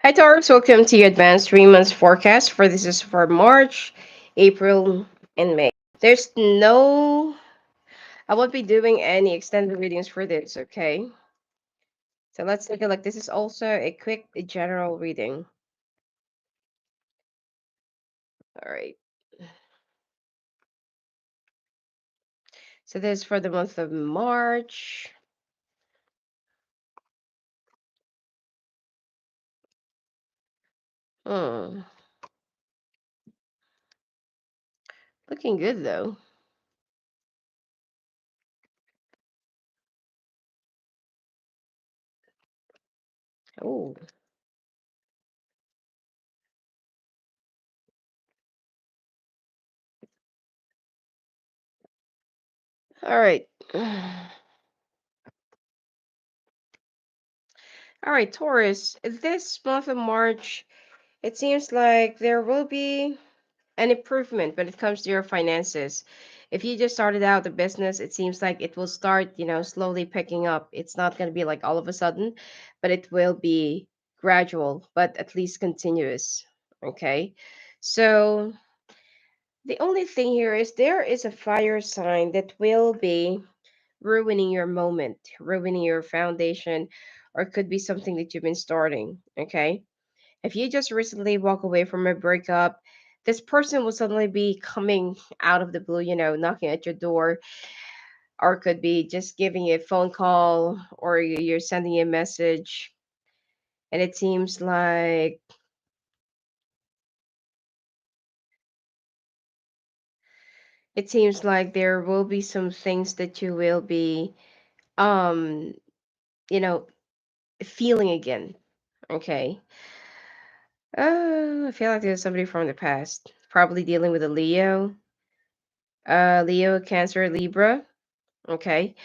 Hi Taurus, welcome to your advanced 3 months forecast for this is for March, April, and May. There's no I won't be doing any extended readings for this, okay? So let's take a look. This is also a quick general reading. All right. So this is for the month of March. Hmm. Looking good though. Oh. All right. All right, Taurus. This month of March, it seems like there will be an improvement when it comes to your finances. If you just started out the business, it seems like it will start, slowly picking up. It's not going to be like all of a sudden, but it will be gradual, but at least continuous. Okay. So the only thing here is there is a fire sign that will be ruining your moment, ruining your foundation, or it could be something that you've been starting. Okay. If you just recently walk away from a breakup, this person will suddenly be coming out of the blue, knocking at your door, or could be just giving you a phone call, or you're sending a message. And it seems like there will be some things that you will be, um, you know, feeling again. Okay. I feel like there's somebody from the past, probably dealing with a Leo, Cancer, Libra. Okay.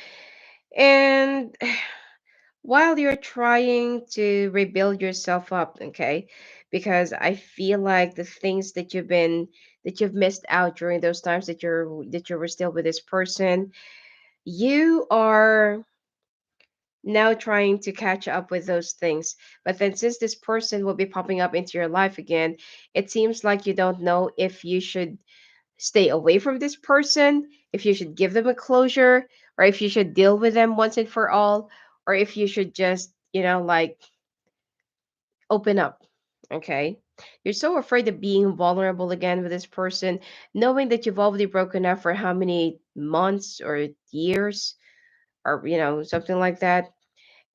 And while you're trying to rebuild yourself up, okay, because I feel like the things that you've missed out during those times that you were still with this person, you are now trying to catch up with those things. But then since this person will be popping up into your life again, it seems like you don't know if you should stay away from this person, if you should give them a closure, or if you should deal with them once and for all, or if you should just, like open up. Okay. You're so afraid of being vulnerable again with this person, knowing that you've already broken up for how many months or years or, something like that.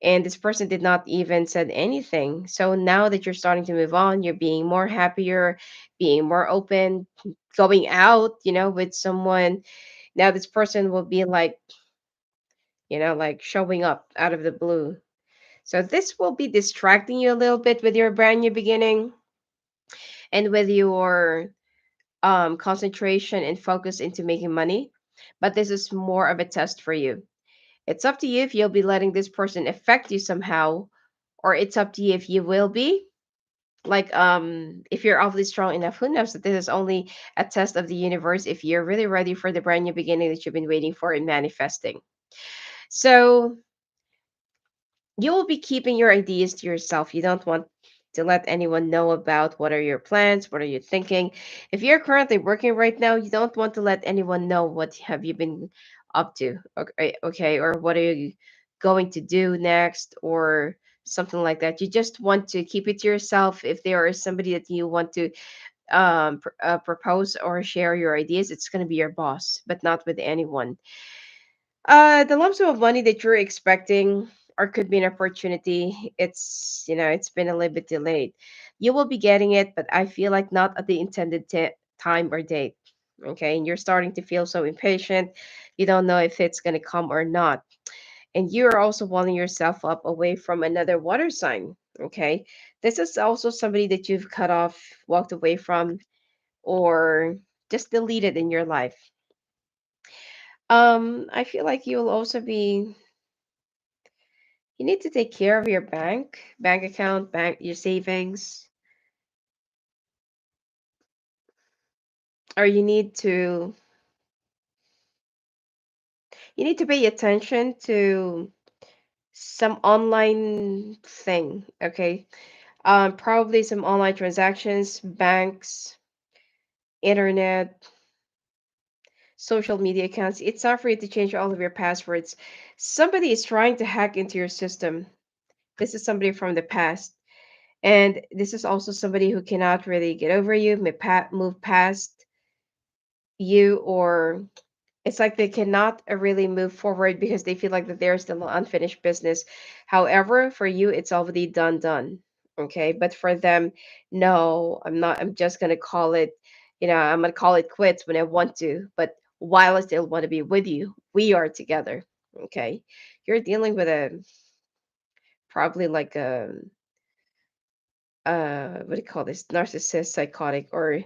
And this person did not even said anything. So now that you're starting to move on, you're being more happier, being more open, going out, with someone. Now this person will be like, like showing up out of the blue. So this will be distracting you a little bit with your brand new beginning and with your concentration and focus into making money. But this is more of a test for you. It's up to you if you'll be letting this person affect you somehow, or it's up to you if you will be like if you're awfully strong enough. Who knows that this is only a test of the universe if you're really ready for the brand new beginning that you've been waiting for and manifesting. So you will be keeping your ideas to yourself. You don't want to let anyone know about what are your plans, what are you thinking. If you're currently working right now, you don't want to let anyone know what have you been up to. Okay, or what are you going to do next or something like that. You just want to keep it to yourself. If there is somebody that you want to propose or share your ideas, it's going to be your boss, but not with anyone. The lump sum of money that you're expecting or could be an opportunity, it's been a little bit delayed. You will be getting it, but I feel like not at the intended time or date. Okay, and you're starting to feel so impatient. You don't know if it's going to come or not. And you're also walling yourself up away from another water sign. Okay, this is also somebody that you've cut off, walked away from, or just deleted in your life. I feel like you'll also be you need to take care of your bank account, your savings, or you need to pay attention to some online thing, okay? Probably some online transactions, banks, internet, social media accounts. It's not for you to change all of your passwords. Somebody is trying to hack into your system. This is somebody from the past. And this is also somebody who cannot really get over you, move past you, or it's like they cannot really move forward because they feel like that there's still unfinished business. However, for you, it's already done. Okay, but for them, no, I'm not. I'm just gonna call it. I'm gonna call it quits when I want to, but while I still want to be with you, we are together. Okay, you're dealing with a probably like a what do you call this, narcissist, psychotic, or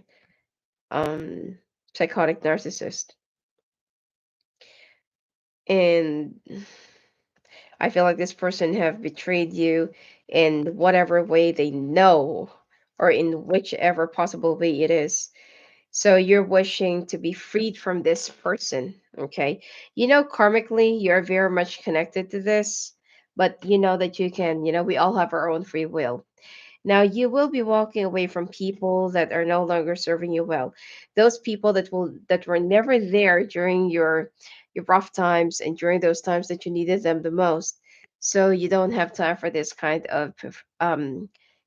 um psychotic narcissist, and I feel like this person have betrayed you in whatever way they know, or in whichever possible way it is. So you're wishing to be freed from this person, okay? Karmically, you're very much connected to this, but you know that you can, we all have our own free will. Now you will be walking away from people that are no longer serving you well. Those people that were never there during your rough times and during those times that you needed them the most. So you don't have time for this kind of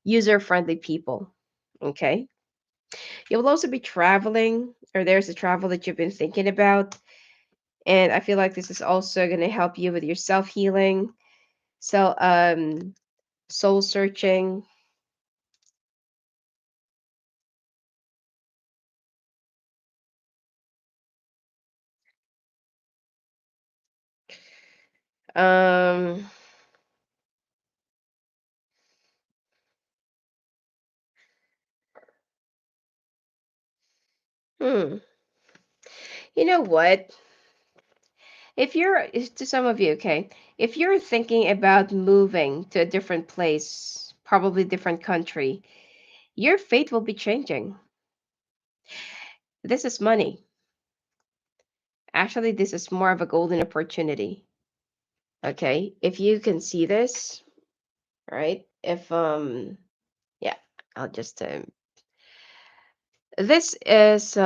user-friendly people. Okay. You will also be traveling, or there's a travel that you've been thinking about. And I feel like this is also going to help you with your self-healing. So soul searching. Um hmm. You know what? To some of you, okay, if you're thinking about moving to a different place, probably different country, your fate will be changing. This is money. Actually, this is more of a golden opportunity. Okay, if you can see this, right? If yeah, I'll just this is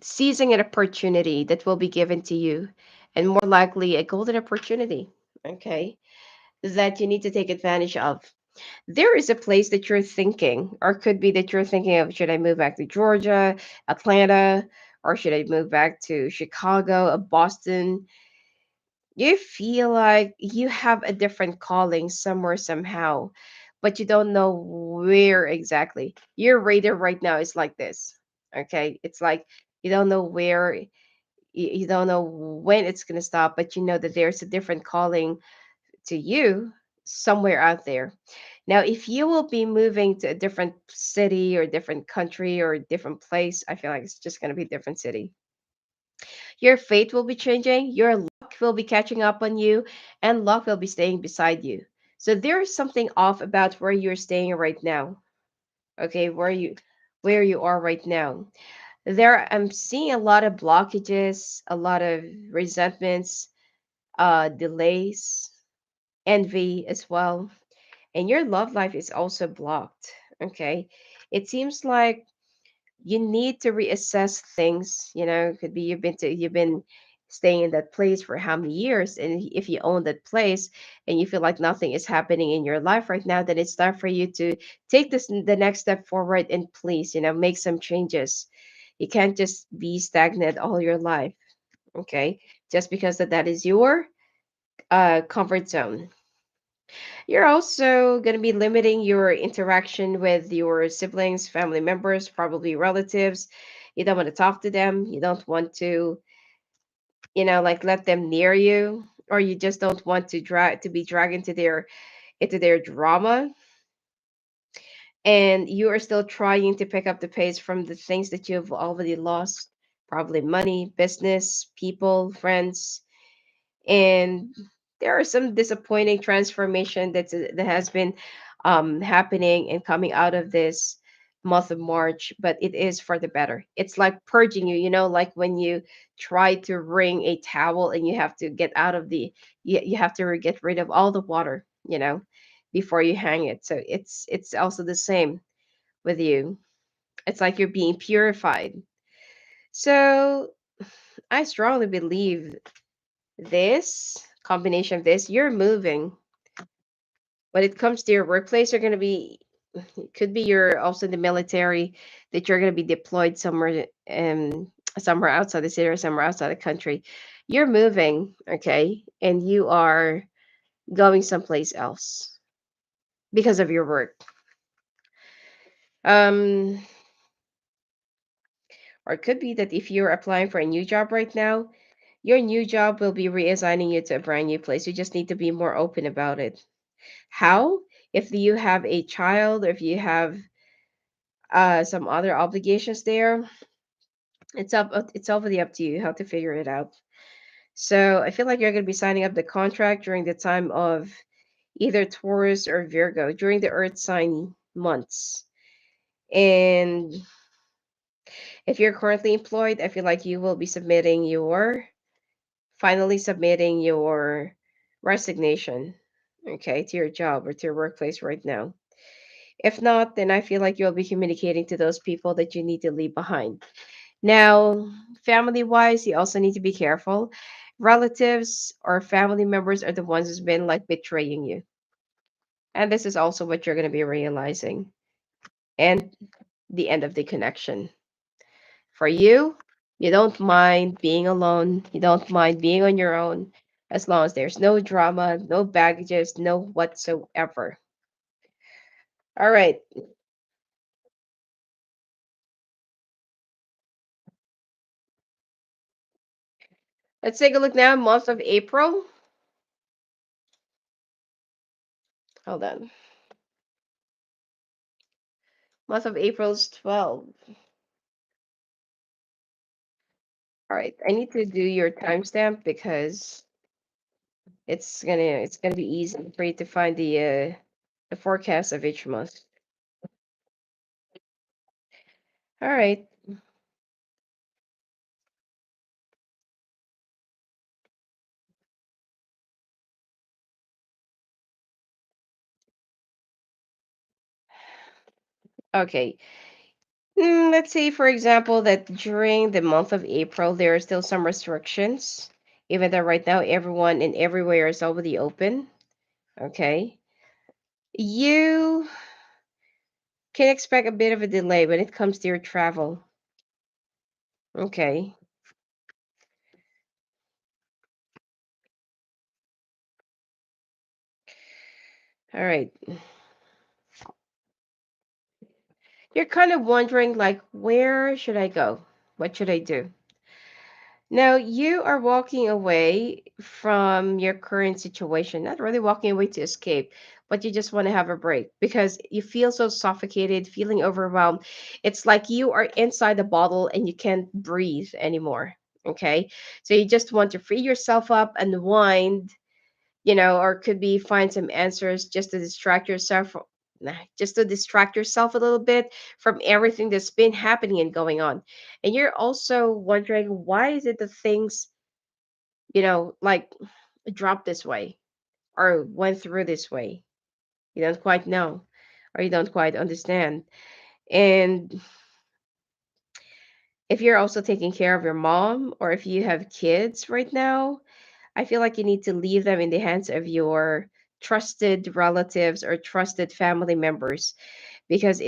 seizing an opportunity that will be given to you, and more likely a golden opportunity. Okay, that you need to take advantage of. There is a place that you're thinking, or could be that you're thinking of, should I move back to Georgia, Atlanta, or should I move back to Chicago, Boston? You feel like you have a different calling somewhere, somehow, but you don't know where exactly. Your radar right now is like this. Okay. It's like you don't know where, you don't know when it's going to stop, but you know that there's a different calling to you somewhere out there. Now, if you will be moving to a different city or different country or different place, I feel like it's just going to be a different city. Your fate will be changing, your luck will be catching up on you, and luck will be staying beside you. So there is something off about where you're staying right now. Okay, where you are right now. There I'm seeing a lot of blockages, a lot of resentments, delays, envy as well, and your love life is also blocked. Okay, it seems like you need to reassess things. Could be you've been staying in that place for how many years, and if you own that place and you feel like nothing is happening in your life right now, then it's time for you to take the next step forward, and please, make some changes. You can't just be stagnant all your life. Okay, just because that is your comfort zone. You're also going to be limiting your interaction with your siblings, family members, probably relatives. You don't want to talk to them. You don't want to, like let them near you, or you just don't want to be dragged into their drama. And you are still trying to pick up the pace from the things that you've already lost, probably money, business, people, friends, and there are some disappointing transformation that has been happening and coming out of this month of March, but it is for the better. It's like purging you, like when you try to wring a towel and you have to get out of the you have to get rid of all the water, before you hang it. So it's also the same with you. It's like you're being purified. So I strongly believe this combination of this, you're moving. When it comes to your workplace, you're going to be, it could be you're also in the military, that you're going to be deployed somewhere, somewhere outside the city or somewhere outside the country. You're moving, okay, and you are going someplace else because of your work. Um, or it could be that if you're applying for a new job right now, your new job will be reassigning you to a brand new place. You just need to be more open about it. How? If you have a child, or if you have some other obligations there, it's really up to you how to figure it out. So I feel like you're going to be signing up the contract during the time of either Taurus or Virgo, during the Earth sign months. And if you're currently employed, I feel like you will be finally submitting your resignation, okay, to your job or to your workplace right now. If not, then I feel like you'll be communicating to those people that you need to leave behind. Now, family wise, you also need to be careful. Relatives or family members are the ones who's been like betraying you. And this is also what you're going to be realizing. And the end of the connection. For you, you don't mind being alone. You don't mind being on your own as long as there's no drama, no baggages, no whatsoever. All right. Let's take a look now. Month of April. Hold on. Month of April is 12. All right. I need to do your timestamp because it's gonna be easy for you to find the forecast of each month. All right. Okay. Let's say, for example, that during the month of April, there are still some restrictions, even though right now everyone and everywhere is already open. Okay. You can expect a bit of a delay when it comes to your travel. Okay. All right. You're kind of wondering, like, where should I go? What should I do? Now, you are walking away from your current situation, not really walking away to escape, but you just want to have a break because you feel so suffocated, feeling overwhelmed. It's like you are inside the bottle and you can't breathe anymore. Okay. So you just want to free yourself up, unwind, or could be find some answers just to distract yourself, just to distract yourself a little bit from everything that's been happening and going on. And you're also wondering, why is it that things, like dropped this way or went through this way? You don't quite know, or you don't quite understand. And if you're also taking care of your mom, or if you have kids right now, I feel like you need to leave them in the hands of your trusted relatives or trusted family members, because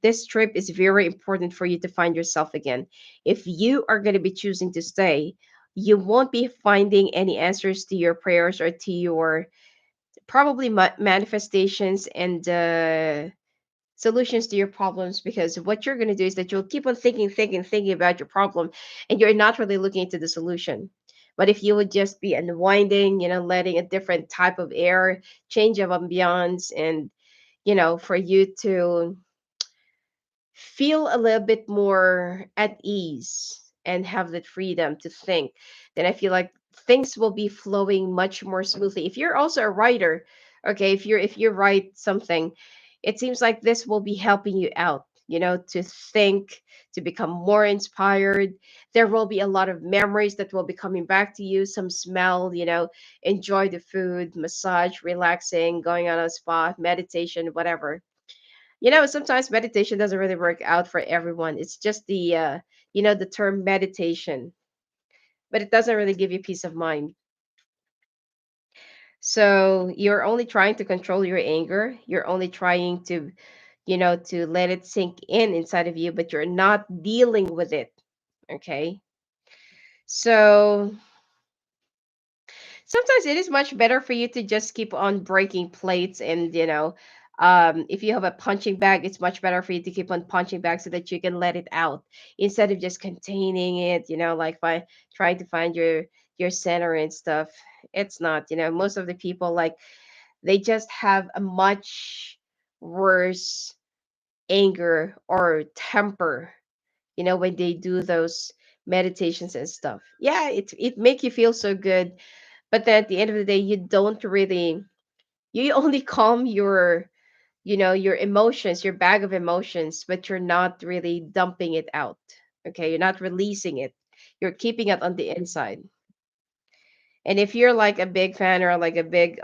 this trip is very important for you to find yourself again. If you are going to be choosing to stay, you won't be finding any answers to your prayers or to your probably manifestations and solutions to your problems, because what you're going to do is that you'll keep on thinking about your problem, and you're not really looking into the solution. But if you would just be unwinding, letting a different type of air, change of ambiance, and for you to feel a little bit more at ease and have that freedom to think, then I feel like things will be flowing much more smoothly. If you're also a writer, okay, if you write something, it seems like this will be helping you out. to think, to become more inspired. There will be a lot of memories that will be coming back to you, some smell, enjoy the food, massage, relaxing, going on a spa, meditation, whatever. Sometimes meditation doesn't really work out for everyone. It's just the term meditation, but it doesn't really give you peace of mind. So you're only trying to control your anger. You're only trying to let it sink in inside of you, but you're not dealing with it. Okay. So sometimes it is much better for you to just keep on breaking plates, and if you have a punching bag, it's much better for you to keep on punching back so that you can let it out instead of just containing it, like by trying to find your center and stuff. It's not, most of the people, like, they just have a much worse anger or temper, when they do those meditations and stuff. Yeah, it make you feel so good, but then at the end of the day, you only calm your emotions, your bag of emotions, but you're not really dumping it out. Okay, you're not releasing it. You're keeping it on the inside. And if you're like a big fan or like a big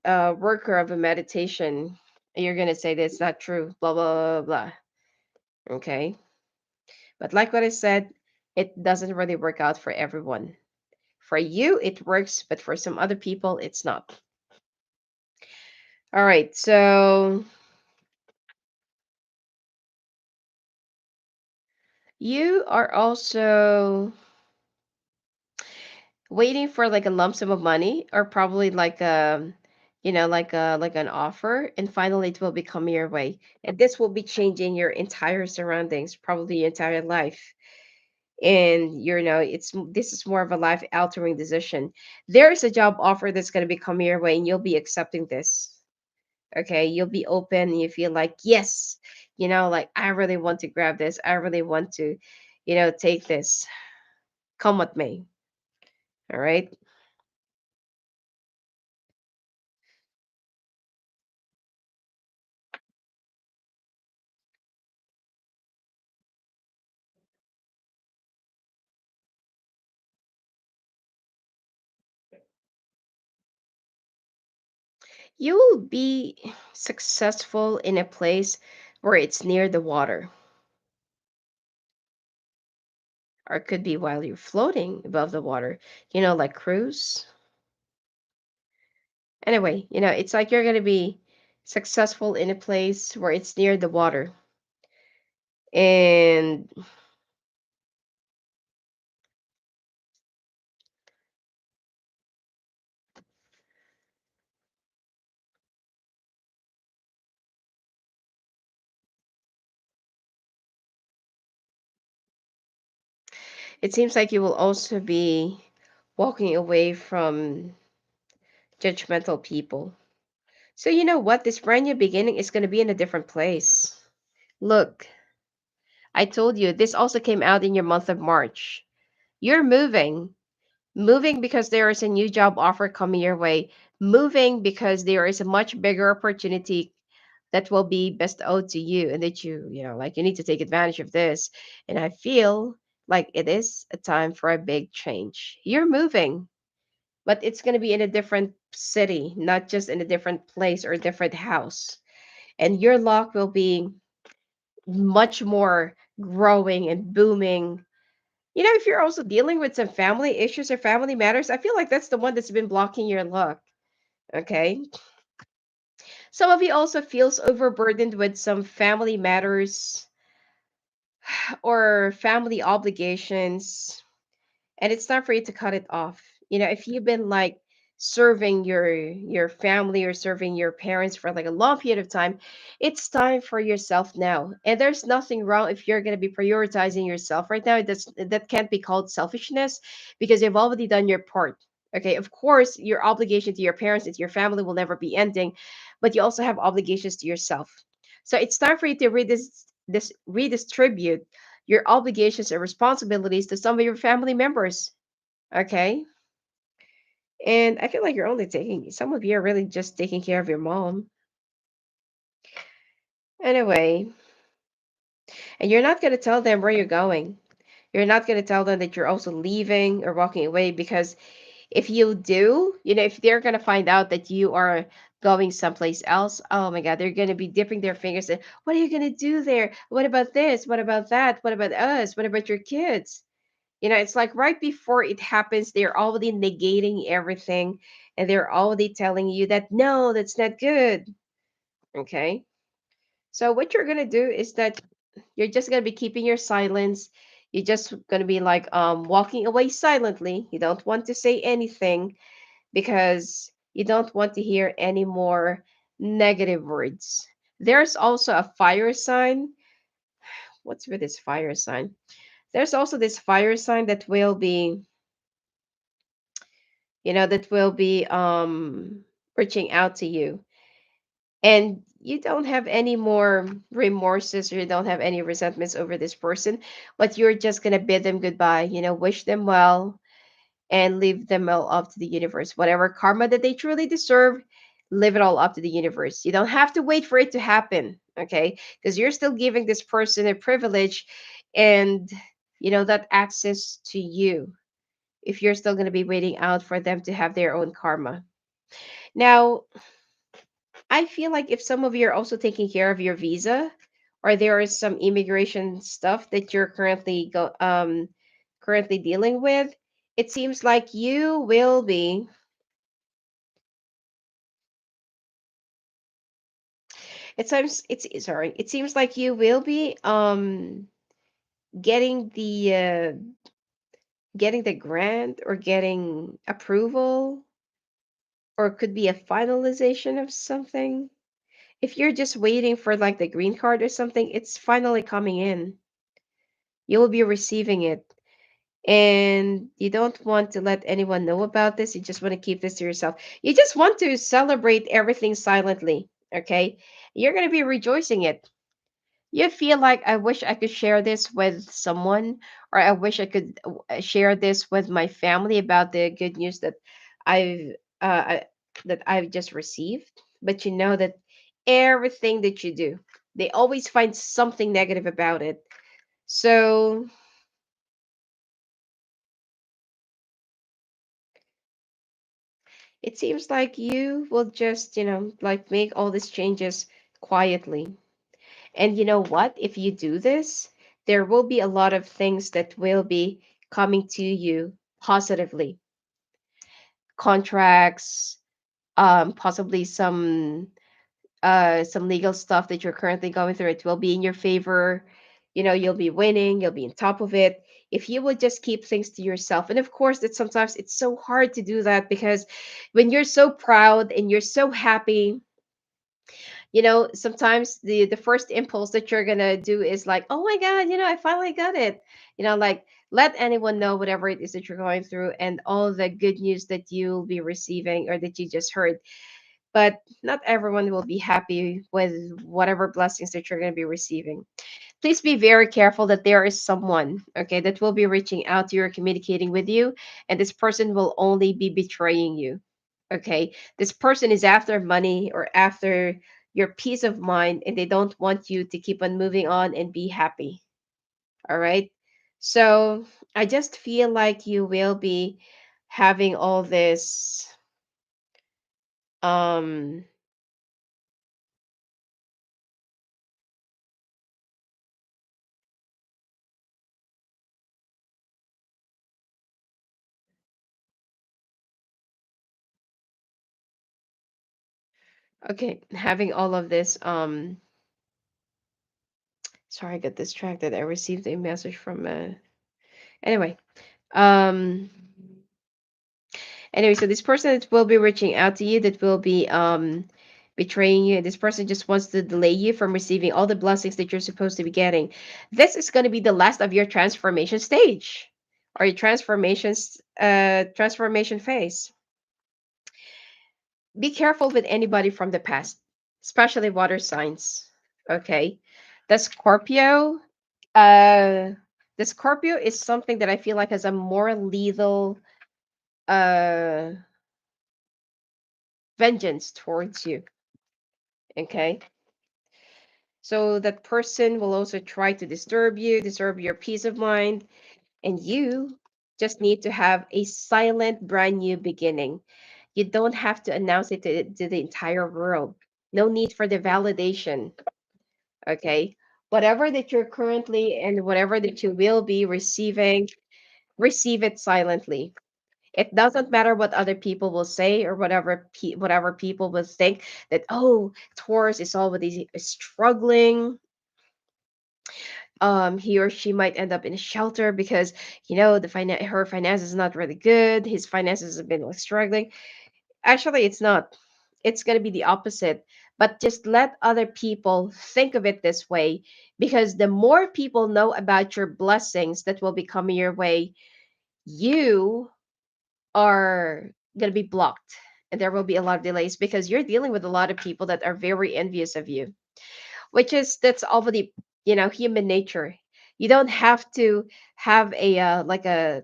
worker of a meditation, you're gonna say that's not true, blah blah blah blah. Okay, but like what I said, it doesn't really work out for everyone. For you, it works, but for some other people, it's not. All right, so you are also waiting for like a lump sum of money, or probably like like an offer, and finally it will be coming your way. And this will be changing your entire surroundings, probably your entire life. And this is more of a life altering decision. There's a job offer that's going to be coming your way, and you'll be accepting this. Okay, you'll be open, and you feel like, yes, like, I really want to grab this, I really want to take this, come what may. All right. You will be successful in a place where it's near the water, or it could be while you're floating above the water, like cruise. Anyway, it's like you're going to be successful in a place where it's near the water. And it seems like you will also be walking away from judgmental people. So you know what? This brand new beginning is going to be in a different place. Look, I told you this also came out in your month of March. You're moving because there is a new job offer coming your way, moving because there is a much bigger opportunity that will be bestowed to you, and that like, you need to take advantage of this. And I feel like it is a time for a big change. You're moving, but it's going to be in a different city, not just in a different place or a different house. And your luck will be much more growing and booming. If you're also dealing with some family issues or family matters, I feel like that's the one that's been blocking your luck. Okay. Some of you also feels overburdened with some family matters or family obligations, and it's time for you to cut it off. If you've been like serving your family or serving your parents for like a long period of time, it's time for yourself now. And there's nothing wrong if you're going to be prioritizing yourself right now. That can't be called selfishness, because you've already done your part. Okay, of course your obligation to your parents and to your family will never be ending, but you also have obligations to yourself. So it's time for you to redistribute your obligations and responsibilities to some of your family members. Okay. And I feel like you're only taking, some of you are really just taking care of your mom. Anyway, and you're not going to tell them where you're going. You're not going to tell them that you're also leaving or walking away, because if you do, if they're going to find out that you are going someplace else, oh my God, they're going to be dipping their fingers in, what are you going to do there? What about this? What about that? What about us? What about your kids? It's like right before it happens, they're already negating everything, and they're already telling you that, no, that's not good. Okay. So what you're going to do is that you're just going to be keeping your silence. You're just going to be like walking away silently. You don't want to say anything, because you don't want to hear any more negative words. There's also a fire sign. What's with this fire sign? There's also this fire sign that will be, reaching out to you. And you don't have any more remorses, or you don't have any resentments over this person, but you're just going to bid them goodbye, wish them well, and leave them all up to the universe. Whatever karma that they truly deserve, leave it all up to the universe. You don't have to wait for it to happen, okay? Because you're still giving this person a privilege, and that access to you, if you're still going to be waiting out for them to have their own karma. Now, I feel like if some of you are also taking care of your visa, or there is some immigration stuff that you're currently dealing with, it seems like you will be. It seems like you will be getting the grant, or getting approval, or could be a finalization of something. If you're just waiting for like the green card or something, it's finally coming in. You will be receiving it. And you don't want to let anyone know about this. You just want to keep this to yourself. You just want to celebrate everything silently, okay? You're going to be rejoicing it. You feel like, I wish I could share this with someone, or I wish I could share this with my family about the good news that I've uh, I- that I've just received. But you know that everything that you do, they always find something negative about it. So it seems like you will just, like make all these changes quietly. And you know what? If you do this, there will be a lot of things that will be coming to you positively. Contracts, possibly some legal stuff that you're currently going through, it will be in your favor. You'll be winning, you'll be on top of it. If you would just keep things to yourself. And of course, that sometimes it's so hard to do that, because when you're so proud and you're so happy, sometimes the first impulse that you're gonna do is like, oh my God, I finally got it. Like, let anyone know whatever it is that you're going through, and all the good news that you'll be receiving, or that you just heard. But not everyone will be happy with whatever blessings that you're going to be receiving. Please be very careful that there is someone, okay, that will be reaching out to you or communicating with you, and this person will only be betraying you. Okay, this person is after money, or after your peace of mind, and they don't want you to keep on moving on and be happy. All right. So I just feel like you will be having all this. Um, okay, having all of this. Sorry, I got distracted. I received a message from. Anyway, um, so this person that will be reaching out to you, that will be betraying you. This person just wants to delay you from receiving all the blessings that you're supposed to be getting. This is going to be the last of your transformation stage, or your transformation phase. Be careful with anybody from the past, especially water signs. Okay, the Scorpio. Uh, the Scorpio is something that I feel like has a more lethal uh vengeance towards you. Okay, So that person will also try to disturb your peace of mind, and you just need to have a silent, brand new beginning. You don't have to announce it to the entire world. No need for the validation. Okay. Whatever that you're currently and whatever that you will be receiving, receive it silently. It doesn't matter what other people will say or whatever people will think that, oh, Taurus is already struggling. He or she might end up in a shelter because her finances is not really good. His finances have been like struggling. Actually, it's not. It's going to be the opposite. But just let other people think of it this way, because the more people know about your blessings that will be coming your way, you are going to be blocked. And there will be a lot of delays because you're dealing with a lot of people that are very envious of you, which is that's already, human nature. You don't have to have a like a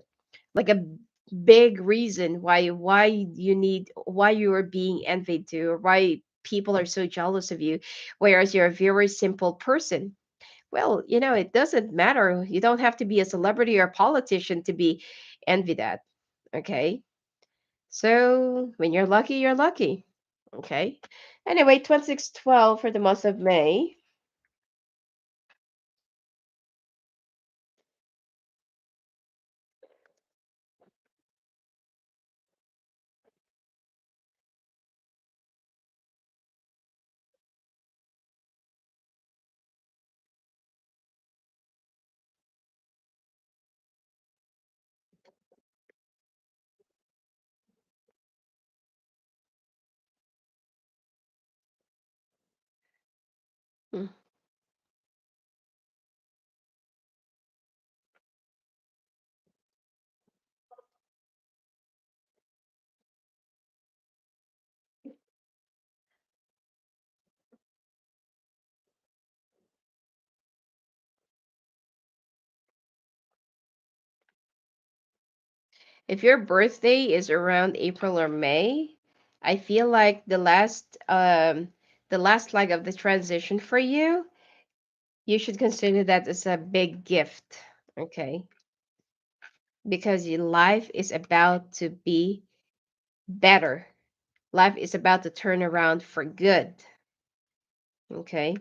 big reason why you are being envied to, or why people are so jealous of you, whereas you're a very simple person. Well, it doesn't matter. You don't have to be a celebrity or a politician to be envied at. Okay, so when you're lucky, you're lucky. Okay, anyway, 2612 for the month of May. Hmm. If your birthday is around April or May, I feel like the last leg of the transition for you, you should consider that as a big gift, okay? Because your life is about to be better. Life is about to turn around for good, okay?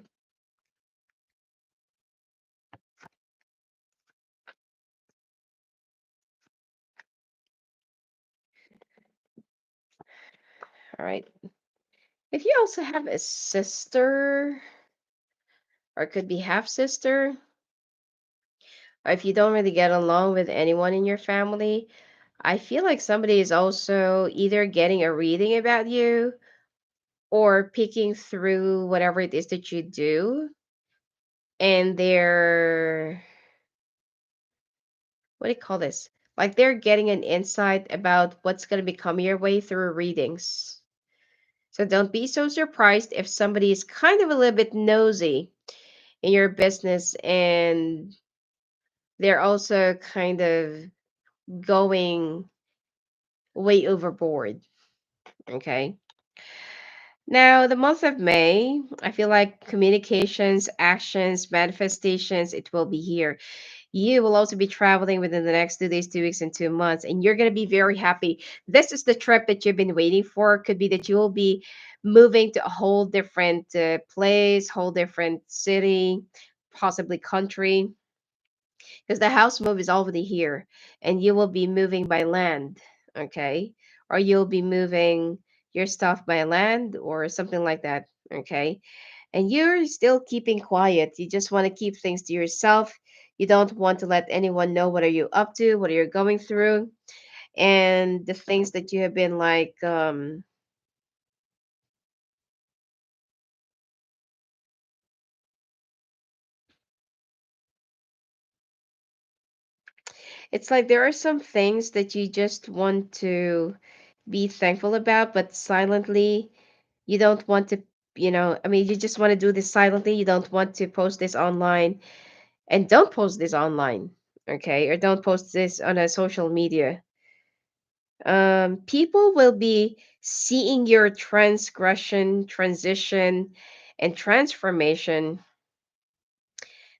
All right. If you also have a sister, or it could be half sister, or if you don't really get along with anyone in your family, I feel like somebody is also either getting a reading about you or picking through whatever it is that you do, and they're, what do you call this? Like they're getting an insight about what's going to be coming your way through readings. So don't be so surprised if somebody is kind of a little bit nosy in your business, and they're also kind of going way overboard. Okay. Now, the month of May, I feel like communications, actions, manifestations, it will be here. You will also be traveling within the next 2 days, 2 weeks, and 2 months, and you're going to be very happy. This is the trip that you've been waiting for. Could be that you will be moving to a whole different place, whole different city, possibly country, because the house move is already here, and you will be moving by land, okay? Or you'll be moving your stuff by land or something like that, okay? And you're still keeping quiet. You just want to keep things to yourself. You don't want to let anyone know what are you up to, what are you going through, and the things that you have been like. It's like there are some things that you just want to be thankful about, but silently you don't want to, I mean, you just want to do this silently. You don't want to post this online, and don't post this online, okay? Or don't post this on a social media. People will be seeing your transgression, transition, and transformation.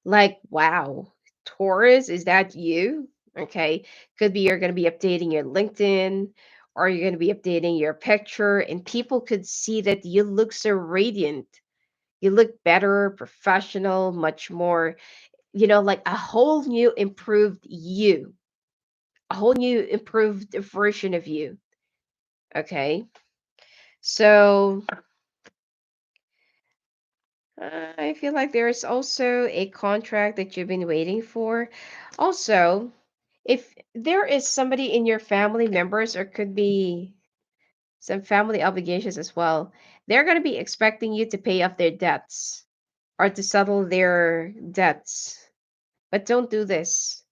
Like, wow, Taurus, is that you? Okay. Could be you're going to be updating your LinkedIn, or you're going to be updating your picture, and people could see that you look so radiant. You look better, professional, much more, like a whole new improved you, a whole new improved version of you. Okay. So I feel like there's also a contract that you've been waiting for. Also, if there is somebody in your family members, or could be some family obligations as well, they're going to be expecting you to pay off their debts or to settle their debts. But don't do this.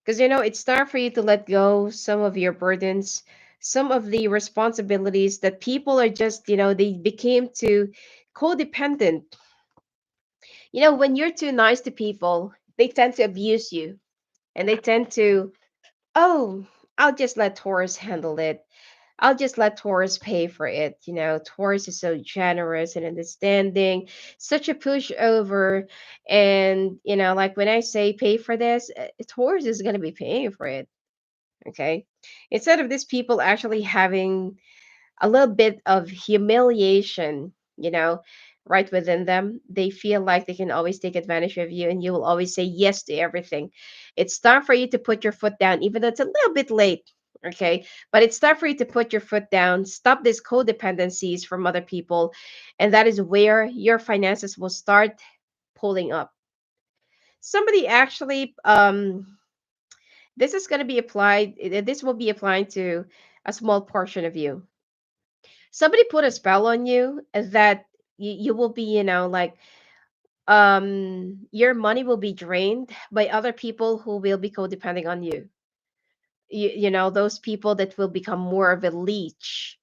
Because, it's time for you to let go some of your burdens, some of the responsibilities that people are just, they became too codependent. When you're too nice to people, they tend to abuse you, and they tend to, oh, I'll just let Taurus handle it. I'll just let Taurus pay for it. Taurus is so generous and understanding, such a pushover. And, like when I say pay for this, Taurus is going to be paying for it. Okay. Instead of these people actually having a little bit of humiliation, right within them. They feel like they can always take advantage of you, and you will always say yes to everything. It's time for you to put your foot down, even though it's a little bit late. Okay. But it's time for you to put your foot down, stop these codependencies from other people. And that is where your finances will start pulling up. Somebody actually, this is going to be applied, this will be applying to a small portion of you. Somebody put a spell on you that you will be, like, your money will be drained by other people who will be codepending on you. Those people that will become more of a leech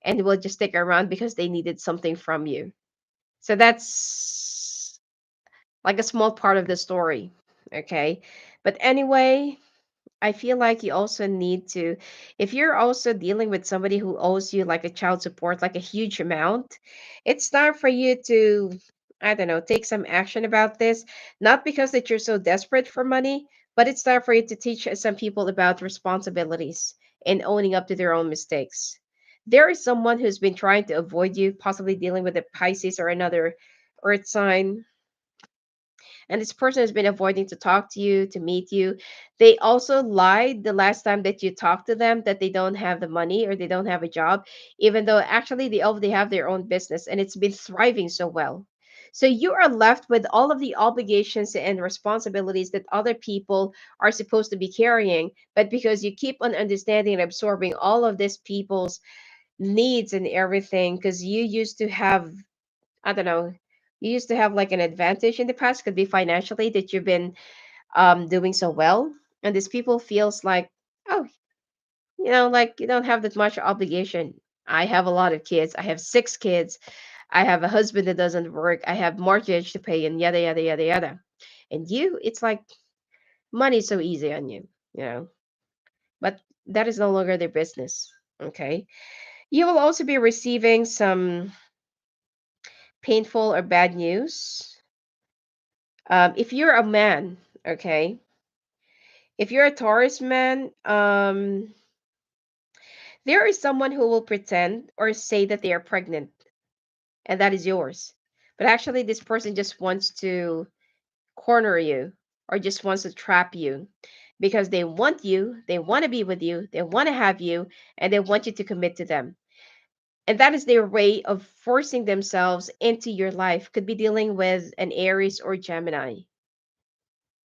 and will just stick around because they needed something from you. So that's like a small part of the story. Okay. But anyway, I feel like you also need to, if you're also dealing with somebody who owes you like a child support, like a huge amount, it's time for you to, I don't know, take some action about this. Not because that you're so desperate for money, but it's time for you to teach some people about responsibilities and owning up to their own mistakes. There is someone who's been trying to avoid you, possibly dealing with a Pisces or another earth sign, and this person has been avoiding to talk to you, to meet you. They also lied the last time that you talked to them that they don't have the money or they don't have a job, even though actually they already have their own business and it's been thriving so well. So you are left with all of the obligations and responsibilities that other people are supposed to be carrying, but because you keep on understanding and absorbing all of these people's needs and everything, because you used to have, I don't know, you used to have like an advantage in the past, could be financially, that you've been doing so well, and these people feels like, oh, like you don't have that much obligation. I have a lot of kids. I have 6 kids. I have a husband that doesn't work. I have mortgage to pay, and yada yada yada yada. And you, it's like money's so easy on you, you know. But that is no longer their business. Okay. You will also be receiving some painful or bad news. If you're a man, okay, if you're a Taurus man, there is someone who will pretend or say that they are pregnant, and that is yours. But actually, this person just wants to corner you or just wants to trap you because they want you, they want to be with you, they want to have you, and they want you to commit to them. And that is their way of forcing themselves into your life. Could be dealing with an Aries or Gemini.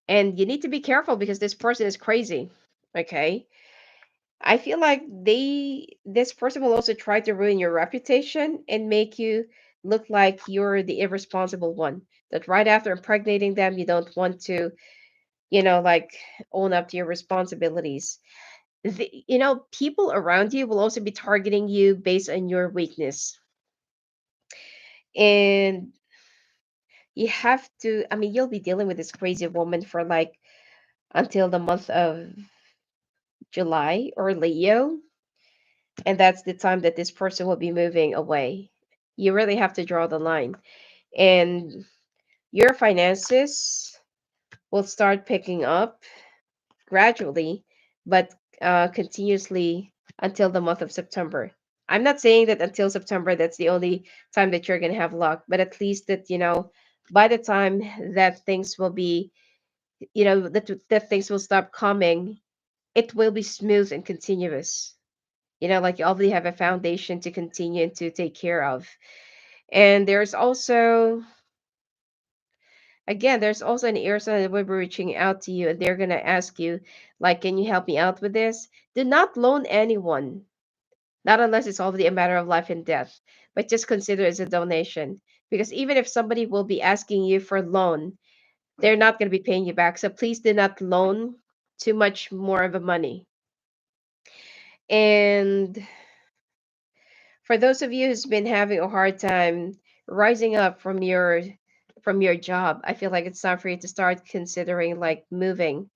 And you need to be careful because this person is crazy. Okay. I feel like this person will also try to ruin your reputation and make you look like you're the irresponsible one. That right after impregnating them, you don't want to, like, own up to your responsibilities. People around you will also be targeting you based on your weakness. And you have to, I mean, you'll be dealing with this crazy woman for like until the month of July or Leo, and that's the time that this person will be moving away. You really have to draw the line. And your finances, will start picking up gradually, but continuously until the month of September. I'm not saying that until September that's the only time that you're going to have luck, but at least that, by the time that things will be, that things will stop coming, it will be smooth and continuous. Like you already have a foundation to continue and to take care of. And there's also, again, there's also an ear sign that will be reaching out to you and they're going to ask you, like, can you help me out with this? Do not loan anyone, not unless it's already a matter of life and death, but just consider it as a donation. Because even if somebody will be asking you for loan, they're not going to be paying you back. So please do not loan too much more of the money. And for those of you who's been having a hard time rising up from your job, I feel like it's time for you to start considering like moving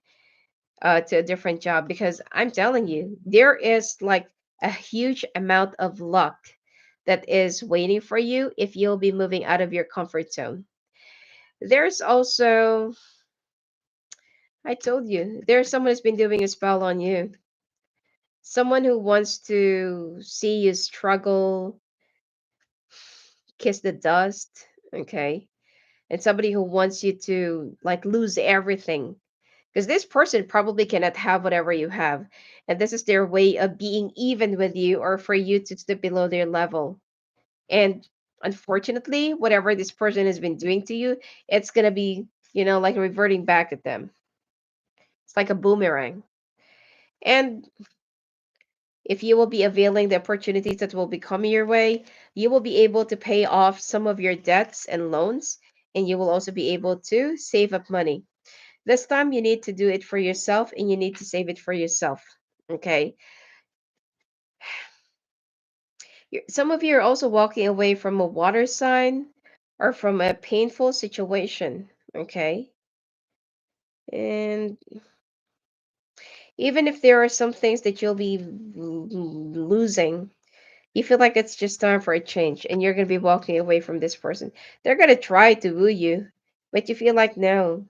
to a different job, because I'm telling you, there is like a huge amount of luck that is waiting for you if you'll be moving out of your comfort zone. There's also, I told you, there's someone who's been doing a spell on you. Someone who wants to see you struggle, kiss the dust, okay? And somebody who wants you to like lose everything, because this person probably cannot have whatever you have, and this is their way of being even with you or for you to step below their level. And unfortunately, whatever this person has been doing to you, it's going to be, like reverting back at them. It's like a boomerang. And if you will be availing the opportunities that will be coming your way, you will be able to pay off some of your debts and loans, and you will also be able to save up money. This time you need to do it for yourself and you need to save it for yourself. Okay. Some of you are also walking away from a water sign or from a painful situation. Okay. And even if there are some things that you'll be losing, you feel like it's just time for a change and you're going to be walking away from this person. They're going to try to woo you, but you feel like, no,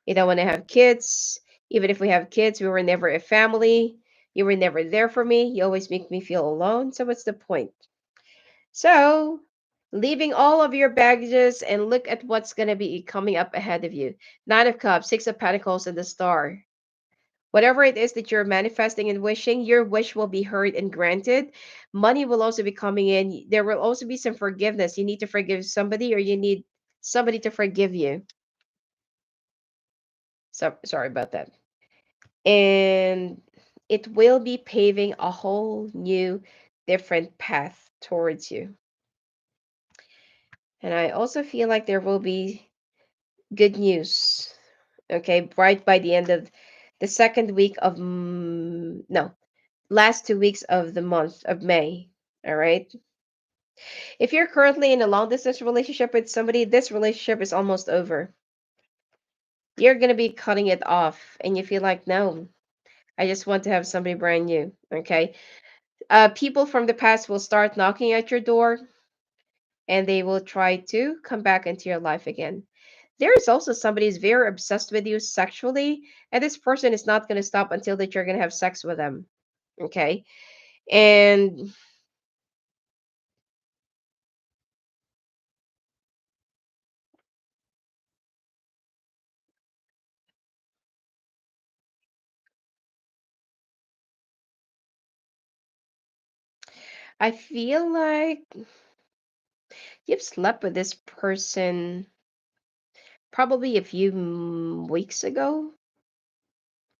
you don't want to have kids. Even if we have kids, we were never a family. You were never there for me. You always make me feel alone. So what's the point? So, leaving all of your baggages and look at what's going to be coming up ahead of you. Nine of Cups, Six of Pentacles, and the Star. Whatever it is that you're manifesting and wishing, your wish will be heard and granted. Money will also be coming in. There will also be some forgiveness. You need to forgive somebody or you need somebody to forgive you. So sorry about that. And it will be paving a whole new different path towards you. And I also feel like there will be good news. Okay, right by the end of the second week of no, last 2 weeks of the month of May. All right. If you're currently in a long distance relationship with somebody, this relationship is almost over. You're going to be cutting it off and you feel like, no, I just want to have somebody brand new. Okay. People from the past will start knocking at your door and they will try to come back into your life again. There is also somebody who's very obsessed with you sexually, and this person is not going to stop until that you're going to have sex with them. Okay. And I feel like you've slept with this person probably a few weeks ago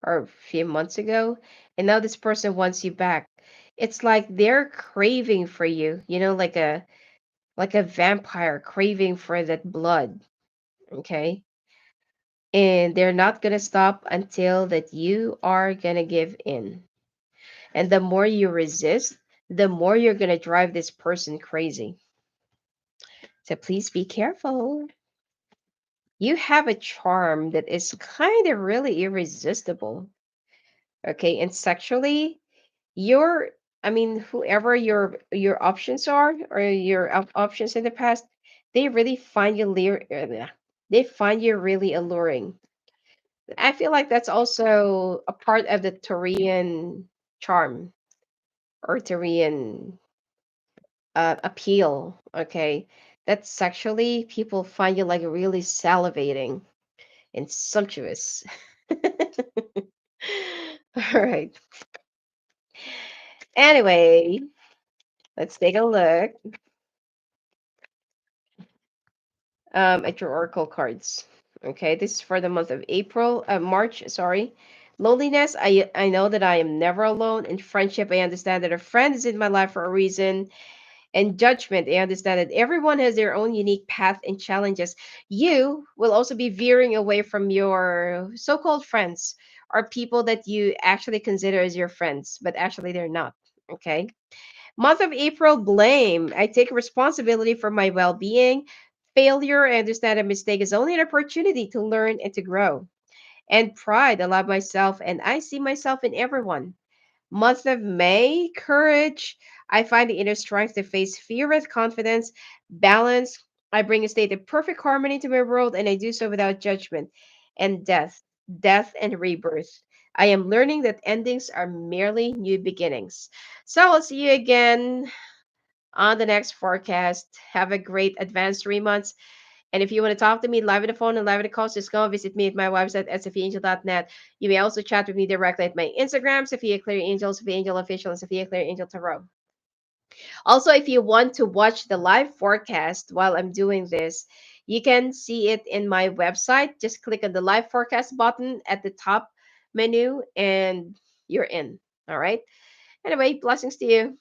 or a few months ago, and now this person wants you back. It's like they're craving for you, like a vampire craving for that blood. Okay. And they're not going to stop until that you are going to give in. And the more you resist, the more you're going to drive this person crazy. So please be careful. You have a charm that is kind of really irresistible. Okay. And sexually, you're, I mean, whoever your options are or your options in the past, they really find you they find you really alluring. I feel like that's also a part of the Taurian charm or Taurian appeal. Okay, that sexually people find you like really salivating and sumptuous. All right. Anyway, let's take a look at your oracle cards. Okay, this is for the month of March. Sorry. Loneliness. I know that I am never alone. In friendship, I understand that a friend is in my life for a reason. And judgment, I understand that everyone has their own unique path and challenges. You will also be veering away from your so-called friends or people that you actually consider as your friends, but actually they're not. Okay. Month of April, blame. I take responsibility for my well being. Failure, I understand a mistake is only an opportunity to learn and to grow. And pride, I love myself and I see myself in everyone. Month of May, courage. I find the inner strength to face fear with confidence. Balance. I bring a state of perfect harmony to my world and I do so without judgment. And death and rebirth. I am learning that endings are merely new beginnings. So I'll see you again on the next forecast. Have a great advanced 3 months. And if you want to talk to me live on the phone and live on the calls, just go and visit me at my website at sophiaangel.net. You may also chat with me directly at my Instagram, Sophia Claire Angel, Sophia Angel Official, and Sophia Claire Angel Tarot. Also, if you want to watch the live forecast while I'm doing this, you can see it in my website. Just click on the live forecast button at the top menu and you're in. All right. Anyway, blessings to you.